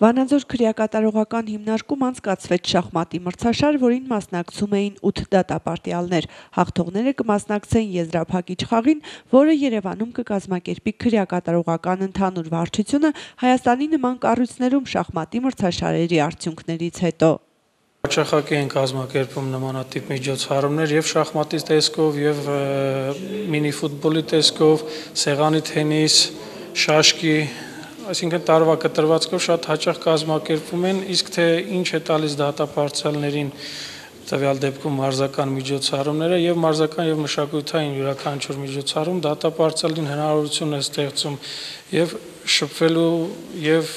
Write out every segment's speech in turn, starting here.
Վանաձոր քրեակատարողական հիմնարկում անցկացվեց շախմատի մրցաշար, որին մասնակցում էին 8 դատապարտյալներ։ Հաղթողները կմասնակցեն եզրափակիչ խաղին, որը Երևանում կկազմակերպի քրեակատարողական ընդհանուր վարչությունը Հայաստանի նման կառույցներում շախմատի մրցաշարերի արդյունքներից հետո։ Հաճախակի են կազմակերպում նմանատիպ միջոցառումներ եւ շախմատի տեսքով, եւ մինիֆուտբոլի տեսքով, սեղանի թենիս, շաշկի, այսինքն տարվա կտրվածքով շատ հաճախ կազմակերպվում են, իսկ թե ինչ է տալիս դատապարտյալներին տվյալ դեպքում մարզական միջոցառումները եւ մարզական եւ մշակութային յուրաքանչյուր միջոցառում դատապարտյալին հնարավորություն է ստեղծում եւ շփվելու եւ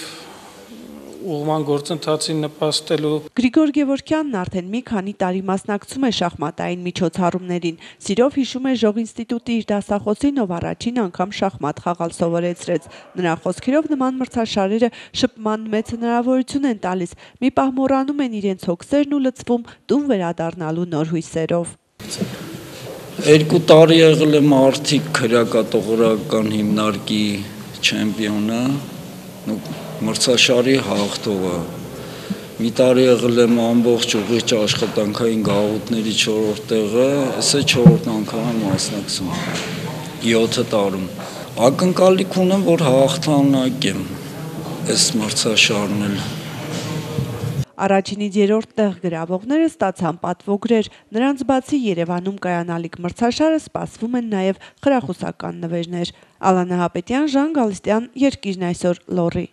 ուղղման գործընթացին նպաստելու։ Գրիգոր Գևորգյանն արդեն մի քանի տարի մասնակցում է շախմատային միջոցառումներին։ Սիրով հիշում է Ժող ինստիտուտի իր դասախոսին, ով առաջին անգամ շախմատ խաղալ սովորեցրեց։ Նրա խոսքերով նման մրցաշարերը շփման մեծ հնարավորություն են տալիս։ Մի պահ մոռանում են իրենց հոգսերն ու լցվում տուն վերադառնալու նոր հույսերով։ 2 տարի եղել եմ Արթիկ քրեակատարողական հիմնարկի չեմպիոնը, մրցաշարի հաղթողը։ Մի տարի եղել եմ ամբողջ ուղիղ աշխատանքային գաղութների 4-րդ տեղը, էսե 4-րդ անգամ եմ մասնակցում 7 տարում։ Ակնկալիք ունեմ, որ հաղթանակեմ այս մրցաշարն էլ։ Առաջինից 3-րդ տեղ գրավողները ստացան պատվոգրեր։ Նրանց բացի Երևանում կայանալիք մրցաշարը սպասվում են նաև խրախուսական նվերներ։ Ալանա Հապետյան, Ժան Գալստյան, Երկիրն այսօր, Լոռի։